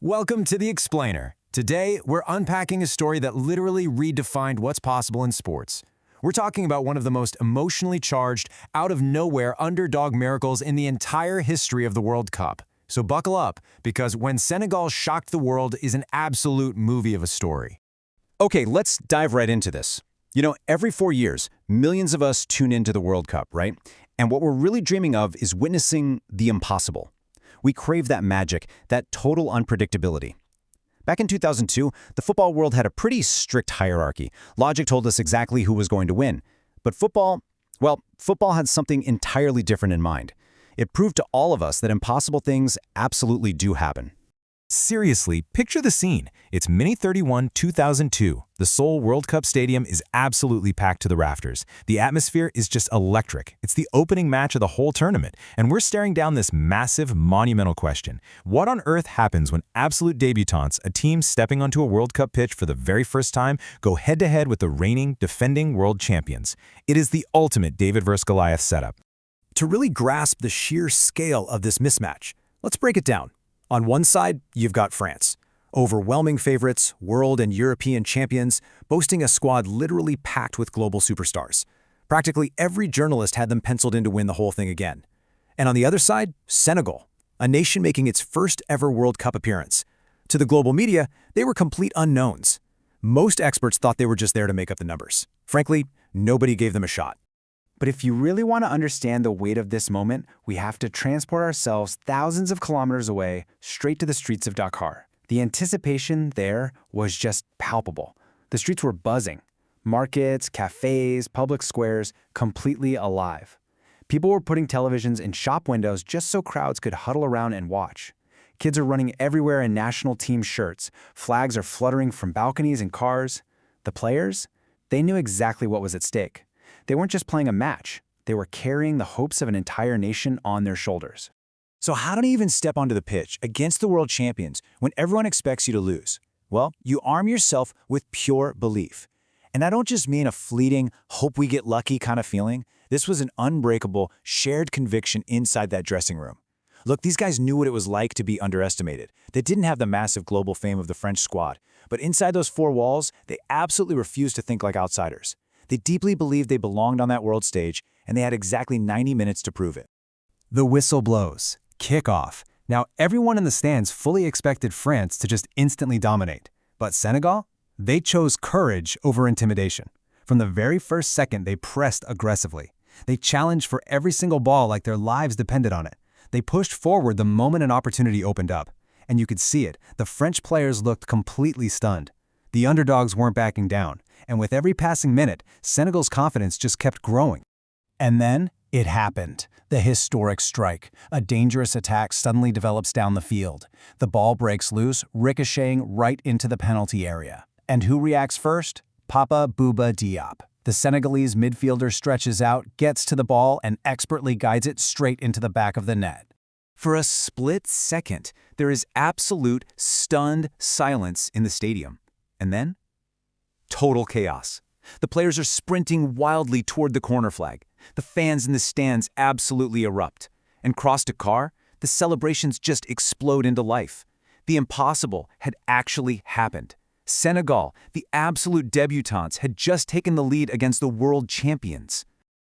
Welcome to The Explainer. Today, we're unpacking a story that literally redefined what's possible in sports. We're talking about one of the most emotionally charged, out-of-nowhere underdog miracles in the entire history of the World Cup. So buckle up, because When Senegal Shocked the World is an absolute movie of a story. Okay, let's dive right into this. Every 4 years, millions of us tune into the World Cup, right? And what we're really dreaming of is witnessing the impossible. We crave that magic, that total unpredictability. Back in 2002, the football world had a pretty strict hierarchy. Logic told us exactly who was going to win. But football had something entirely different in mind. It proved to all of us that impossible things absolutely do happen. Seriously, picture the scene. It's May 31, 2002. The Seoul World Cup Stadium is absolutely packed to the rafters. The atmosphere is just electric. It's the opening match of the whole tournament, and we're staring down this massive, monumental question. What on earth happens when absolute debutantes, a team stepping onto a World Cup pitch for the very first time, go head-to-head with the reigning, defending world champions? It is the ultimate David vs. Goliath setup. To really grasp the sheer scale of this mismatch, let's break it down. On one side, you've got France. Overwhelming favorites, world and European champions, boasting a squad literally packed with global superstars. Practically every journalist had them penciled in to win the whole thing again. And on the other side, Senegal, a nation making its first ever World Cup appearance. To the global media, they were complete unknowns. Most experts thought they were just there to make up the numbers. Frankly, nobody gave them a shot. But if you really want to understand the weight of this moment, we have to transport ourselves thousands of kilometers away, straight to the streets of Dakar. The anticipation there was just palpable. The streets were buzzing. Markets, cafes, public squares, completely alive. People were putting televisions in shop windows just so crowds could huddle around and watch. Kids are running everywhere in national team shirts. Flags are fluttering from balconies and cars. The players? They knew exactly what was at stake. They weren't just playing a match. They were carrying the hopes of an entire nation on their shoulders. So how do you even step onto the pitch against the world champions when everyone expects you to lose? Well, you arm yourself with pure belief. And I don't just mean a fleeting, hope we get lucky kind of feeling. This was an unbreakable, shared conviction inside that dressing room. Look, these guys knew what it was like to be underestimated. They didn't have the massive global fame of the French squad. But inside those four walls, they absolutely refused to think like outsiders. They deeply believed they belonged on that world stage, and they had exactly 90 minutes to prove it. The whistle blows. Kickoff. Now, everyone in the stands fully expected France to just instantly dominate. But Senegal? They chose courage over intimidation. From the very first second, they pressed aggressively. They challenged for every single ball like their lives depended on it. They pushed forward the moment an opportunity opened up. And you could see it. The French players looked completely stunned. The underdogs weren't backing down. And with every passing minute, Senegal's confidence just kept growing. And then, it happened. The historic strike. A dangerous attack suddenly develops down the field. The ball breaks loose, ricocheting right into the penalty area. And who reacts first? Papa Bouba Diop. The Senegalese midfielder stretches out, gets to the ball, and expertly guides it straight into the back of the net. For a split second, there is absolute, stunned silence in the stadium. And then, total chaos. The players are sprinting wildly toward the corner flag. The fans in the stands absolutely erupt. And cross to car, the celebrations just explode into life. The impossible had actually happened. Senegal, the absolute debutantes, had just taken the lead against the world champions.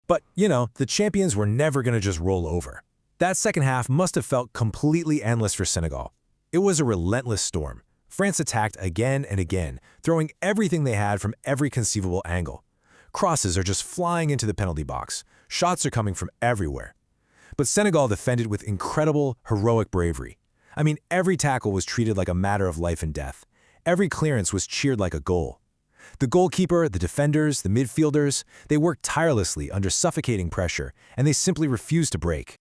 But, the champions were never going to just roll over. That second half must have felt completely endless for Senegal. It was a relentless storm. France attacked again and again, throwing everything they had from every conceivable angle. Crosses are just flying into the penalty box. Shots are coming from everywhere. But Senegal defended with incredible, heroic bravery. I mean, every tackle was treated like a matter of life and death. Every clearance was cheered like a goal. The goalkeeper, the defenders, the midfielders, they worked tirelessly under suffocating pressure, and they simply refused to break.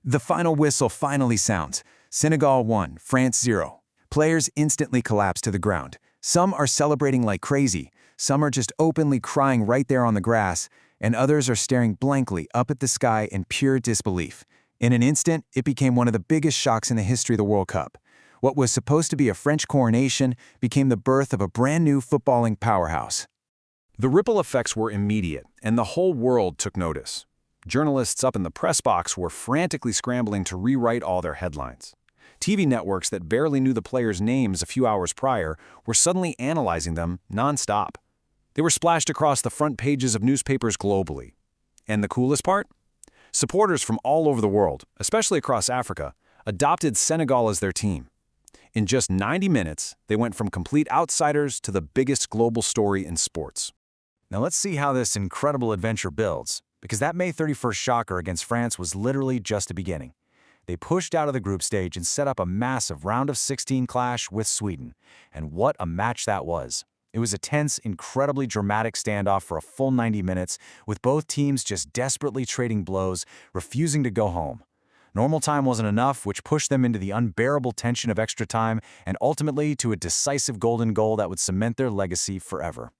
The final whistle finally sounds. Senegal 1, France 0. Players instantly collapse to the ground. Some are celebrating like crazy, some are just openly crying right there on the grass, and others are staring blankly up at the sky in pure disbelief. In an instant, it became one of the biggest shocks in the history of the World Cup. What was supposed to be a French coronation became the birth of a brand new footballing powerhouse. The ripple effects were immediate, and the whole world took notice. Journalists up in the press box were frantically scrambling to rewrite all their headlines. TV networks that barely knew the players' names a few hours prior were suddenly analyzing them non-stop. They were splashed across the front pages of newspapers globally. And the coolest part? Supporters from all over the world, especially across Africa, adopted Senegal as their team. In just 90 minutes, they went from complete outsiders to the biggest global story in sports. Now let's see how this incredible adventure builds, because that May 31st shocker against France was literally just a beginning. They pushed out of the group stage and set up a massive round of 16 clash with Sweden. And what a match that was. It was a tense, incredibly dramatic standoff for a full 90 minutes, with both teams just desperately trading blows, refusing to go home. Normal time wasn't enough, which pushed them into the unbearable tension of extra time and ultimately to a decisive golden goal that would cement their legacy forever.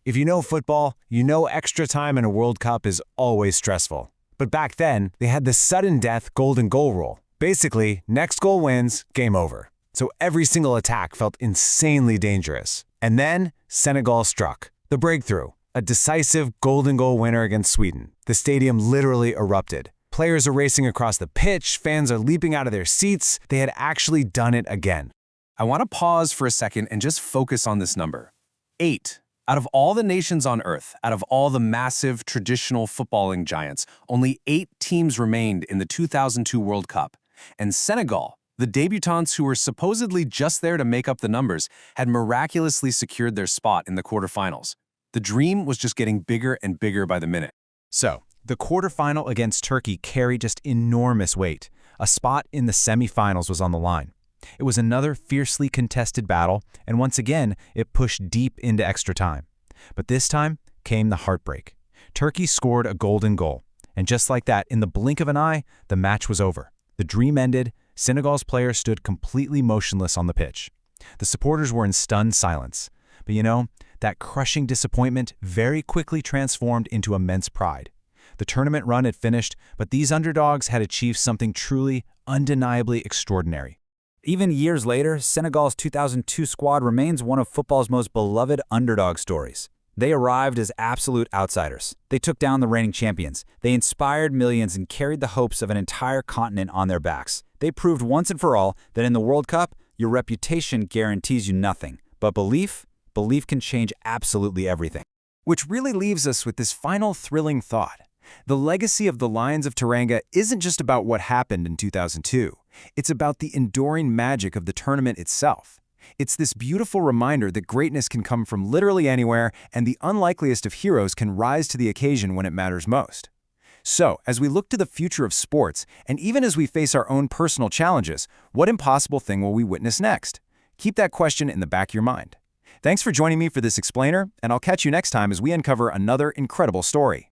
If you know football, you know extra time in a World Cup is always stressful. But back then, they had the sudden death golden goal rule. Basically, next goal wins, game over. So every single attack felt insanely dangerous. And then, Senegal struck. The breakthrough, a decisive golden goal winner against Sweden. The stadium literally erupted. Players are racing across the pitch, fans are leaping out of their seats. They had actually done it again. I want to pause for a second and just focus on this number. 8. Out of all the nations on Earth, out of all the massive traditional footballing giants, only 8 teams remained in the 2002 World Cup. And Senegal, the debutants who were supposedly just there to make up the numbers, had miraculously secured their spot in the quarterfinals. The dream was just getting bigger and bigger by the minute. So, the quarterfinal against Turkey carried just enormous weight. A spot in the semifinals was on the line. It was another fiercely contested battle, and once again, it pushed deep into extra time. But this time came the heartbreak. Turkey scored a golden goal, and just like that, in the blink of an eye, the match was over. The dream ended. Senegal's players stood completely motionless on the pitch. The supporters were in stunned silence. But you know, that crushing disappointment very quickly transformed into immense pride. The tournament run had finished, but these underdogs had achieved something truly, undeniably extraordinary. Even years later, Senegal's 2002 squad remains one of football's most beloved underdog stories. They arrived as absolute outsiders. They took down the reigning champions. They inspired millions and carried the hopes of an entire continent on their backs. They proved once and for all that in the World Cup, your reputation guarantees you nothing. But belief can change absolutely everything. Which really leaves us with this final thrilling thought. The legacy of the Lions of Teranga isn't just about what happened in 2002. It's about the enduring magic of the tournament itself. It's this beautiful reminder that greatness can come from literally anywhere, and the unlikeliest of heroes can rise to the occasion when it matters most. So, as we look to the future of sports, and even as we face our own personal challenges, what impossible thing will we witness next? Keep that question in the back of your mind. Thanks for joining me for this explainer, and I'll catch you next time as we uncover another incredible story.